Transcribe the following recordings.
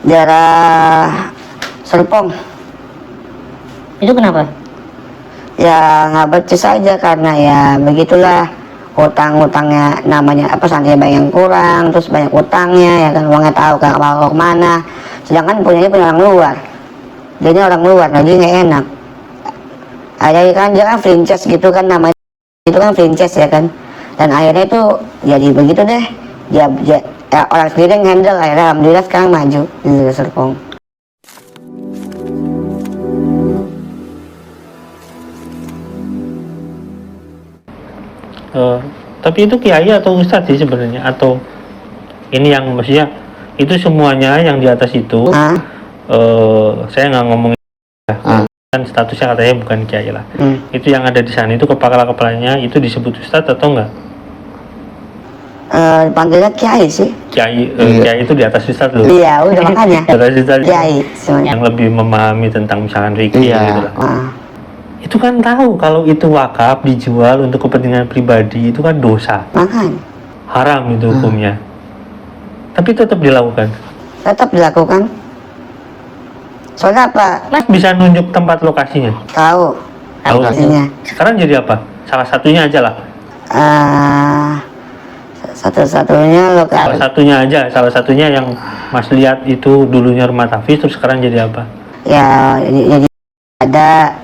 daerah Serpong. Itu kenapa? Ya nggak becus aja karena ya begitulah, utang-utangnya namanya apa, santai banyak yang kurang, terus banyak utangnya ya kan, uangnya tahu kan mau kemana, sedangkan punya orang luar, jadi orang luar jadi nggak enak. Ada kan dia kan franchise gitu kan, namanya itu kan franchise ya kan, dan akhirnya itu jadi begitu deh, ya orang sendiri yang handle, akhirnya alhamdulillah sekarang maju di Serpong. Tapi itu kiai atau ustadz sih sebenarnya, atau ini yang maksudnya itu semuanya yang di atas itu? Saya nggak ngomongin kan statusnya, katanya bukan kiai lah. Itu yang ada di sana itu kepala-kepalanya itu disebut ustadz atau enggak? Panggilnya kiai sih. Kiai itu di atas ustadz loh. Iya udah makanya. Di atas ustadz kiai semuanya. yang lebih memahami tentang misalkan fikih gitu lah. Itu kan tahu kalau itu wakaf dijual untuk kepentingan pribadi itu kan dosa. Makanya. Haram itu hukumnya. Tapi tetap dilakukan. Tetap dilakukan. Soalnya apa? Mas bisa nunjuk tempat lokasinya? Tahu. Lokasinya. Sekarang jadi apa? Salah satunya aja lah. Satu-satunya lokasi. Salah satunya yang Mas lihat itu dulunya rumah tahfiz, terus sekarang jadi apa? Ya jadi ada,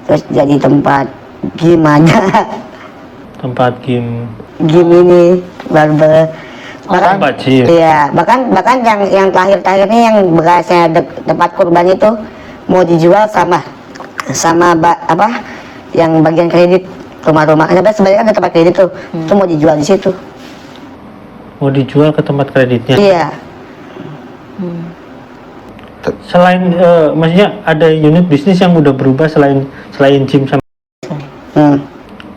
terus jadi tempat gym ada. Tempat gym ini barber. tempat gym. Iya, bahkan yang terakhir ini yang bekasnya tempat kurban itu mau dijual sama yang bagian kredit rumah-rumah. Karena sebenarnya kan tempat kredit tuh, itu mau dijual di situ. Mau dijual ke tempat kreditnya? Iya. Selain maksudnya ada unit bisnis yang udah berubah selain gym sama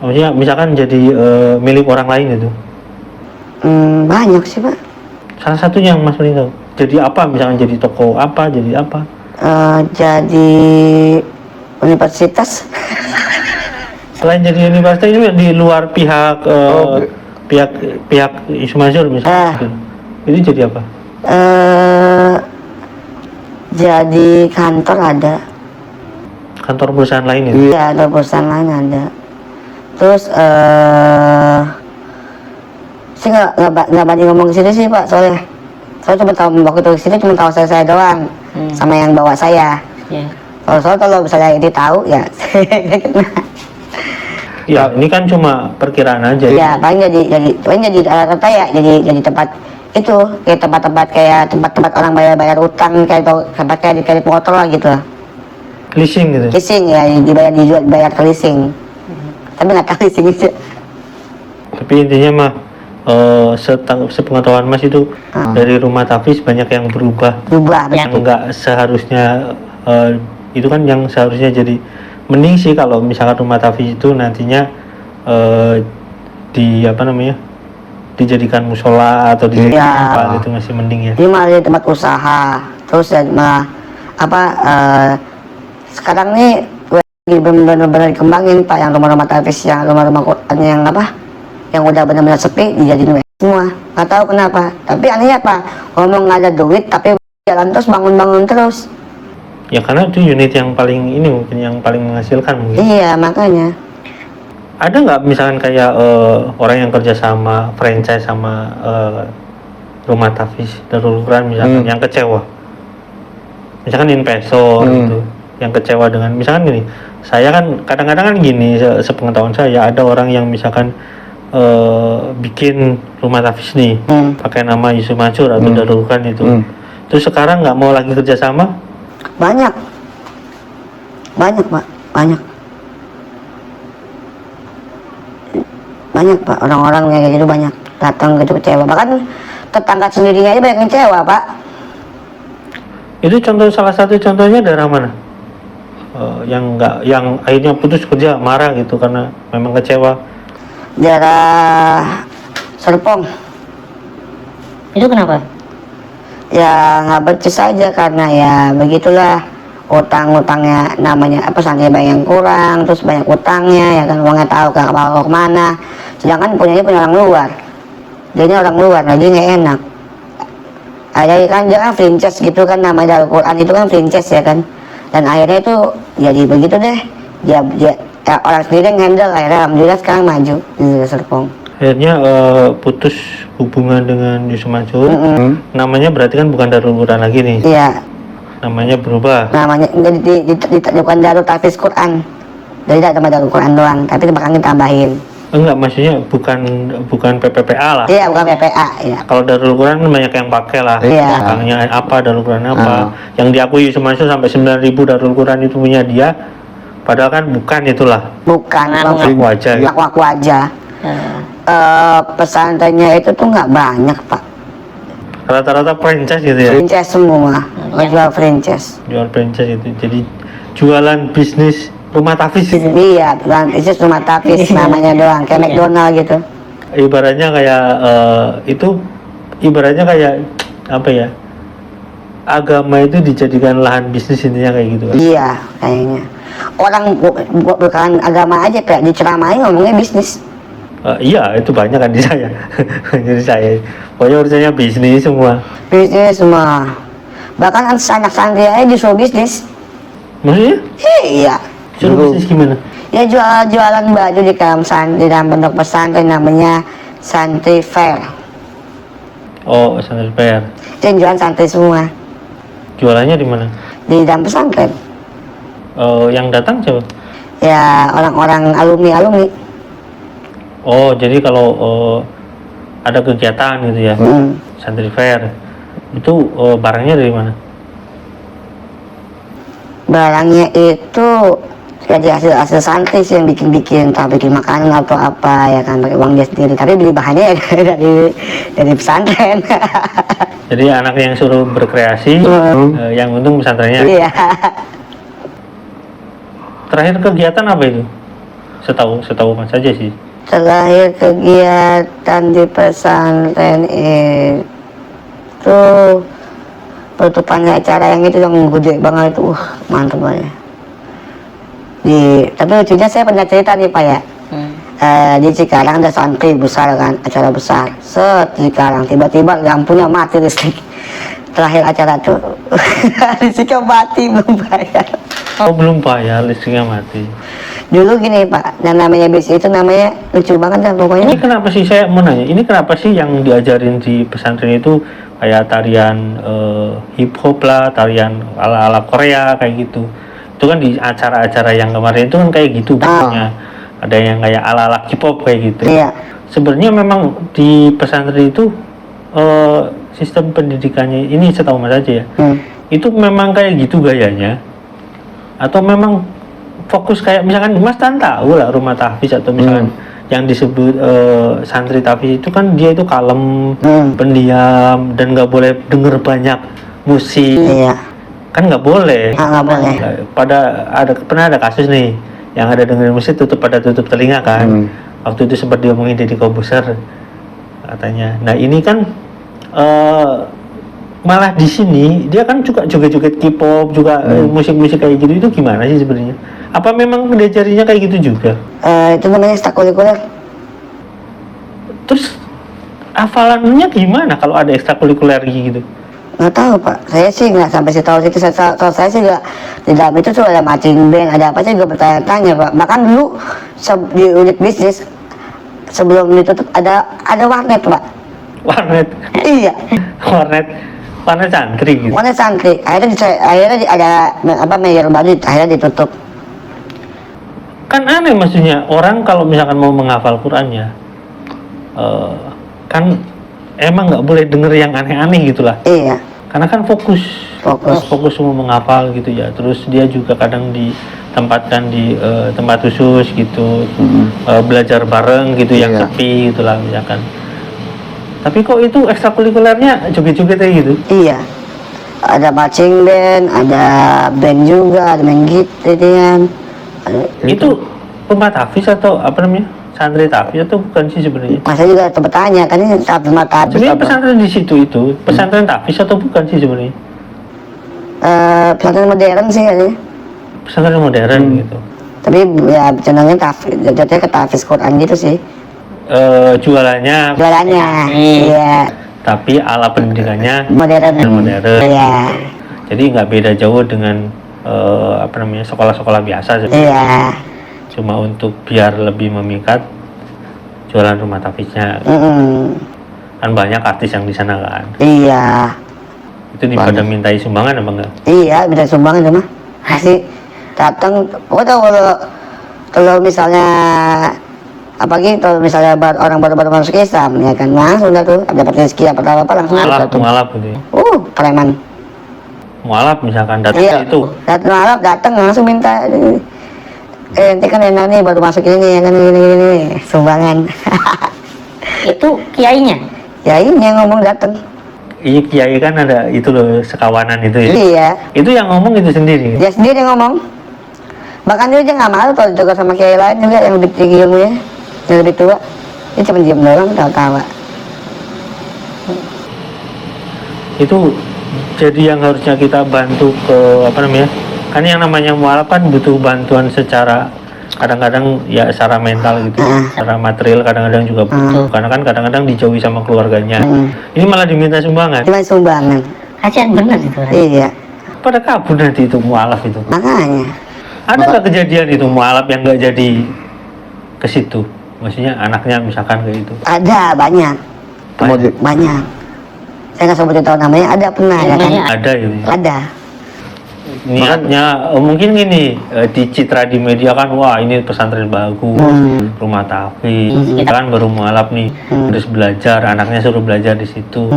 maksudnya misalkan jadi milik orang lain itu? Banyak sih Pak. Salah satunya yang Mas Meli tahu jadi apa, misalkan jadi toko apa, jadi apa? Jadi universitas. Selain jadi universitas itu di luar pihak pihak Ismazur misalnya itu jadi apa? Jadi kantor ada. Kantor perusahaan lain itu? Iya, kantor perusahaan lain ada. Terus saya nggak banyak ngomong ke sini sih Pak, soalnya saya cuma tahu waktu itu sini cuma tahu saya doang sama yang bawa saya. Kalau misalnya ini tahu ya ya ini kan cuma perkiraan aja ya. Paling jadi kata ya jadi tempat itu, kayak tempat orang bayar utang, kayak tempat kayak di kredit motor lah gitu lah. Leasing gitu? Leasing ya, dibayar ke leasing. Tapi nggak tahu leasing itu. Tapi intinya mah sepengetahuan Mas itu dari rumah tahfiz banyak yang berubah yang nggak seharusnya. Itu kan yang seharusnya jadi mending sih kalau misalkan rumah tahfiz itu nantinya dijadikan musola atau dijadikan apa gitu, masih mending ya. Dia malah jadi tempat usaha, terus malah sekarang nih benar-benar dikembangin Pak, yang rumah-rumah tahfiz, yang rumah-rumah yang udah benar-benar sepi dijadiin semua. Nggak tahu kenapa, tapi anehnya Pak, ngomong nggak ada duit tapi jalan terus, bangun terus. Ya karena itu unit yang paling ini, mungkin yang paling menghasilkan mungkin. Iya makanya. Ada nggak misalkan kayak orang yang kerja sama franchise sama rumah tahfiz Darul Quran misalkan yang kecewa, misalkan investor gitu, yang kecewa dengan misalkan gini, saya kan kadang-kadang kan gini, sepengetahuan saya ada orang yang misalkan bikin rumah tahfiz nih pakai nama Yusuf Mansur atau Darul Quran itu, terus sekarang nggak mau lagi kerja sama. Banyak Pak, banyak Pak, orang-orang yang kayak gitu banyak datang gitu kecewa, bahkan tetangga sendirinya aja banyak yang kecewa Pak. Itu salah satu contohnya daerah mana? Yang akhirnya putus kerja, marah gitu karena memang kecewa. Daerah Serpong. Itu kenapa? Ya nggak becus aja karena ya begitulah, utangnya namanya apa, santai banyak yang kurang, terus banyak utangnya ya kan, uangnya tahu kan mau kemana, sedangkan punya orang luar, jadi orang luar jadi nggak enak. ada kan dia kan franchise gitu kan, nama Darul Quran itu kan franchise ya kan, dan akhirnya itu jadi begitu deh, dia orang sendiri yang handle, akhirnya alhamdulillah sekarang maju di Serpong. Akhirnya putus hubungan dengan Yusuf Mansur. Namanya berarti kan bukan Darul Quran lagi nih. Iya, Namanya berubah. namanya bukan Darul Tahfiz Quran, jadi tidak cuma Darul Quran doang, tapi bakal tambahin. Enggak, maksudnya bukan PPPA lah. Iya, bukan PPA ya. Kalau Darul Quran kan banyak yang pakai lah. Iya. Belakangnya apa, Darul Quran apa. Yang diakui Yusuf Mansur sampai 9.000 Darul Quran itu punya dia. Padahal kan bukan itulah. Bukan, Ngaku aja. Gitu. ngaku aja. Pesantrennya itu tuh nggak banyak pak, Rata-rata franchise gitu ya. franchise semua, jual franchise. Jual franchise itu. Jadi jualan bisnis rumah tahfiz. Iya, bukan itu cuma tapis namanya doang, kayak McDonald gitu. Ibaratnya kayak ibaratnya kayak apa ya? Agama itu dijadikan lahan bisnis intinya kayak gitu kan. Iya, kayaknya. Orang bukan agama aja kayak diceramain ngomongnya bisnis. Iya, itu banyak kan di saya. Jadi saya pokoknya urusannya bisnis semua. Bisnis semua. Bahkan anak santri aja disuruh bisnis. Maksudnya? Iya. Suruh bisnis gimana? Ya jualan baju di dalam bentuk pesantren namanya Santri Fair. Oh, santri fair. Itu yang jualan santri semua Jualannya di mana? di dalam pesantren. Yang datang siapa? Ya orang-orang alumni. Oh, jadi kalau ada kegiatan gitu ya, santri fair, itu barangnya dari mana? Barangnya itu jadi hasil santri sih yang bikin entah bikin makanan atau apa ya kan, pakai uang dia sendiri, tapi beli bahannya ya dari pesantren. Jadi anak yang suruh berkreasi, yang untung pesantrennya. Iya. Terakhir kegiatan apa itu? Setahu Mas saja sih. Terakhir kegiatan di pesantren itu penutupannya acara yang itu yang gede banget itu, mantap banget. Tapi lucunya saya pernah cerita nih Pak ya. Di Cikarang ada santri besar kan, acara besar. Cikarang tiba-tiba lampunya mati listrik. Terakhir acara tuh listriknya mati, belum bayar. Oh, belum bayar, listriknya mati. Dulu gini Pak, dan namanya bisnis itu namanya lucu banget kan pokoknya. Ini kenapa sih, saya mau nanya, ini kenapa sih yang diajarin di pesantren itu kayak tarian hip hop lah, tarian ala Korea kayak gitu? Itu kan di acara-acara yang kemarin itu kan kayak gitu bentuknya. Ada yang kayak ala K-pop kayak gitu. Iya. Sebenarnya memang di pesantren itu sistem pendidikannya ini setahu Mas aja ya. Itu memang kayak gitu gayanya, atau memang fokus kayak misalkan Mas kan tahu lah rumah tahfiz atau misalkan yang disebut santri tahfiz itu kan dia itu kalem, pendiam, dan nggak boleh denger banyak musik. Iya. Kan nggak boleh. Nggak boleh. Pernah ada kasus nih yang ada dengerin musik tutup telinga kan. Waktu itu sempat diomongin Deddy Corbuzier katanya. Nah ini kan malah di sini dia kan juga joget-joget K-pop juga, musik-musik kayak gitu. Itu gimana sih sebenarnya? Apa memang diajarinya kayak gitu juga? Itu namanya ekstrakurikuler. Terus hafalannya gimana kalau ada ekstrakurikuler gitu? Nggak tahu Pak, saya sih nggak sampai tahu situ. Kalau saya sih nggak, di dalam itu tuh ada marching band, ada apa sih juga bertanya-tanya Pak. Bahkan dulu di unit bisnis sebelum ditutup ada warnet Pak. Warnet? Iya. warnet santri gitu. Warnet santri. Akhirnya ada apa mayor baru, akhirnya ditutup. Kan aneh maksudnya, orang kalau misalkan mau menghafal Quran ya, kan emang nggak boleh denger yang aneh-aneh gitulah. Iya. Karena kan fokus semua menghafal gitu ya. Terus dia juga kadang ditempatkan di tempat khusus gitu, belajar bareng gitu, yang sepi gitulah misalkan. Tapi kok itu ekstrakurikulernya joget-joget kayak gitu? Iya. Ada marching band, ada band juga, ada main gitar kan. Itu rumah tahfiz atau apa namanya? Santri tahfiz atau bukan sih sebenarnya? Masa juga bertanya kan ini rumah tahfiz. Sebenarnya pesantren di situ itu pesantren tahfiz atau bukan sih sebenarnya? Pesantren modern sih kayaknya. Pesantren modern gitu. Tapi ya channelnya tahfiz, jatuhnya ke tahfiz Quran gitu sih. Jualannya. Iya. tapi ala pendidikannya Modern. modern. Iya. Jadi nggak beda jauh dengan sekolah-sekolah biasa sih. Iya. Cuma untuk biar lebih memikat jualan rumah tapisnya. Kan banyak artis yang di sana kan. Iya. Itu pada mintai sumbangan apa enggak? Iya, bisa sumbangan cuma kasih datang. Pokoknya kalau misalnya apalagi kalau misalnya orang baru-baru masuk Islam ya kan langsung dah tuh dapat rezeki apa langsung ada tuh. Mualaf gitu ya. Preman. Mualaf misalkan datang Iya. itu. Datang langsung minta. Nanti kan enak nih baru masuk ini ya kan ini sumbangan. Itu kiainya. Ya ini yang ngomong datang. Iya kiai kan ada itu loh sekawanan itu ya. Iya. Itu yang ngomong itu sendiri. Dia sendiri yang ngomong. Bahkan dia aja nggak malu kalau juga sama kiai lain juga yang lebih tinggi ilmunya, yang lebih tua. Dia cuma diam doang, tawa-tawa. Itu jadi yang harusnya kita bantu ke apa namanya? Kan yang namanya mualaf kan butuh bantuan secara kadang-kadang ya secara mental gitu, secara material kadang-kadang juga butuh. Karena kan kadang-kadang dijauhi sama keluarganya. Ini malah diminta sumbangan. Cuma sumbangan. Kasihan bener itu. Iya. Pada kabur nanti itu mualaf itu. Makanya. Ada nggak kejadian itu mualaf yang nggak jadi ke situ? Maksudnya anaknya misalkan kayak itu. Ada banyak. Banyak. Saya nggak sebut tahu namanya. Ada pernah ya kan? Ada itu. Ada. Niatnya mungkin gini di citra di media kan wah ini pesantren bagus, rumah tahfiz, kita kan baru mualaf nih, harus belajar, anaknya suruh belajar di situ.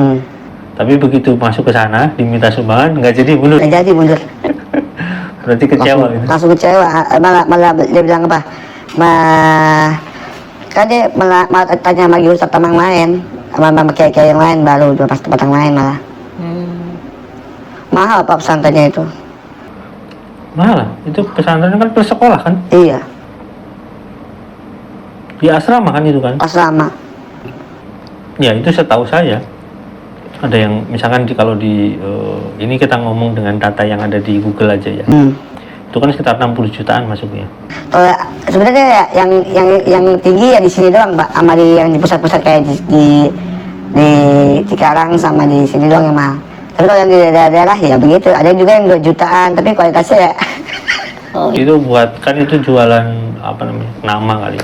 Tapi begitu masuk ke sana diminta sumbangan nggak jadi mundur. Nggak jadi mundur. Berarti kecewa gitu. Langsung kecewa. Malah dia bilang apa? Kan dia malah tanya sama Ustaz Tamang lain, sama kiai-kiai yang lain baru pas tempat yang lain malah. Mahal pak pesantrennya itu. Malah itu pesantren kan persekolah kan? Iya. Di asrama kan itu kan? Asrama. Ya itu setahu saya. Ada yang misalkan kalau di ini kita ngomong dengan data yang ada di Google aja ya. Itu kan sekitar 60 jutaan masuknya. Sebenarnya ya, yang tinggi ya di sini doang, Pak. Sama yang di pusat-pusat kayak di Cikarang sama di sini doang yang mahal. Tapi kalau yang di daerah-daerah ya begitu. Ada juga yang 2 jutaan, tapi kualitasnya ya. Itu buat kan itu jualan apa namanya nama kali.